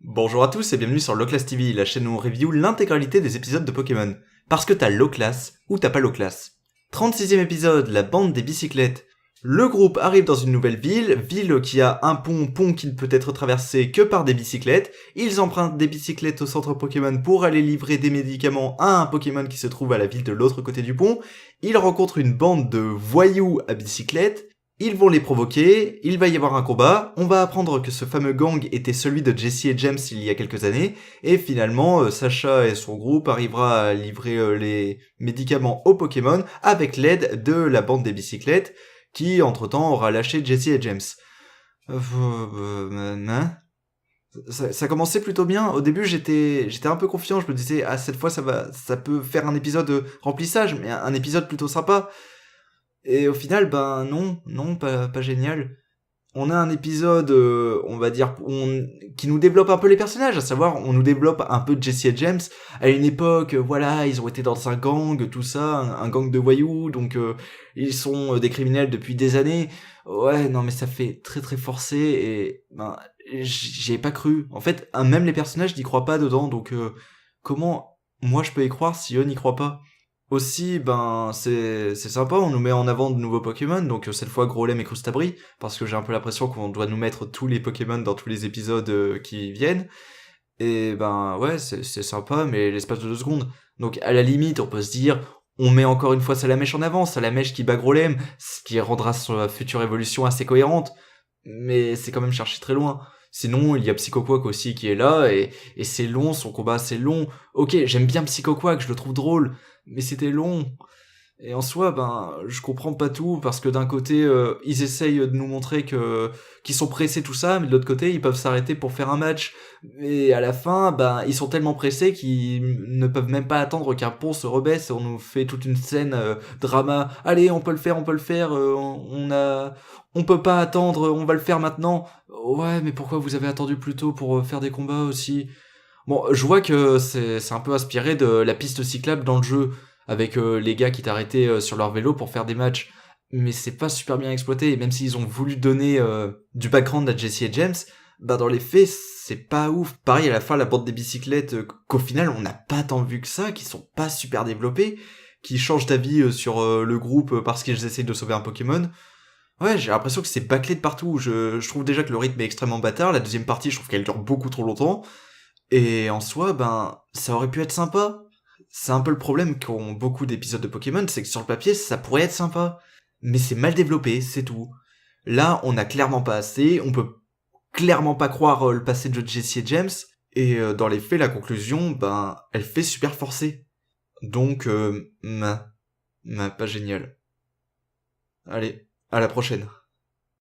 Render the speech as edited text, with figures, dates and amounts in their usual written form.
Bonjour à tous et bienvenue sur Loclass TV, la chaîne où on review l'intégralité des épisodes de Pokémon. Parce que t'as Loclass ou t'as pas Loclass. 36e épisode, la bande des bicyclettes. Le groupe arrive dans une nouvelle ville qui a un pont qui ne peut être traversé que par des bicyclettes. Ils empruntent des bicyclettes au centre Pokémon pour aller livrer des médicaments à un Pokémon qui se trouve à la ville de l'autre côté du pont. Ils rencontrent une bande de voyous à bicyclette. Ils vont les provoquer, il va y avoir un combat, on va apprendre que ce fameux gang était celui de Jessie et James il y a quelques années, et finalement Sacha et son groupe arrivera à livrer les médicaments aux Pokémon avec l'aide de la bande des bicyclettes, qui entre-temps aura lâché Jessie et James. Hein ça commençait plutôt bien. Au début, j'étais un peu confiant. Je me disais, ah, cette fois, ça peut faire un épisode remplissage, mais un épisode plutôt sympa. Et au final, ben non, pas génial. On a un épisode, on va dire, qui nous développe un peu les personnages, à savoir, on nous développe un peu Jessie et James. À une époque, voilà, ils ont été dans un gang, tout ça, un gang de voyous, donc ils sont des criminels depuis des années. Ouais, non, mais ça fait très très forcé, et ben, j'y ai pas cru. En fait, même les personnages n'y croient pas dedans, donc comment moi je peux y croire si eux n'y croient pas? Aussi, ben, c'est sympa, on nous met en avant de nouveaux Pokémon, donc cette fois Growlithe et Crustabri, parce que j'ai un peu l'impression qu'on doit nous mettre tous les Pokémon dans tous les épisodes qui viennent. Et ben, ouais, c'est sympa, mais l'espace de 2 secondes. Donc, à la limite, on peut se dire, on met encore une fois Salamèche en avant, Salamèche qui bat Growlithe, ce qui rendra sa future évolution assez cohérente, mais c'est quand même chercher très loin. Sinon, il y a Psychoquack aussi qui est là, et c'est long, son combat c'est long. Ok, j'aime bien Psychoquack, je le trouve drôle, mais c'était long. Et en soi, ben, je comprends pas tout, parce que d'un côté, ils essayent de nous montrer qu'ils sont pressés, tout ça, mais de l'autre côté, ils peuvent s'arrêter pour faire un match. Et à la fin, ben, ils sont tellement pressés qu'ils ne peuvent même pas attendre qu'un pont se rebaisse, et on nous fait toute une scène drama. Allez, on peut le faire, on peut pas attendre, on va le faire maintenant. Ouais, mais pourquoi vous avez attendu plus tôt pour faire des combats aussi? Bon, je vois que c'est un peu inspiré de la piste cyclable dans le jeu, avec les gars qui t'arrêtaient sur leur vélo pour faire des matchs. Mais c'est pas super bien exploité, et même s'ils ont voulu donner du background à Jessie et James, bah dans les faits, c'est pas ouf. Pareil, à la fin, la bande des bicyclettes, qu'au final, on n'a pas tant vu que ça, qui sont pas super développés, qui changent d'avis sur le groupe parce qu'ils essayent de sauver un Pokémon. Ouais, j'ai l'impression que c'est bâclé de partout. Je trouve déjà que le rythme est extrêmement bâtard. La deuxième partie, je trouve qu'elle dure beaucoup trop longtemps. Et en soi, ben, ça aurait pu être sympa. C'est un peu le problème qu'ont beaucoup d'épisodes de Pokémon, c'est que sur le papier, ça pourrait être sympa. Mais c'est mal développé, c'est tout. Là, on a clairement pas assez, on peut clairement pas croire le passé de Jessie et James, et dans les faits, la conclusion, ben, elle fait super forcé. Donc, pas génial. Allez, à la prochaine.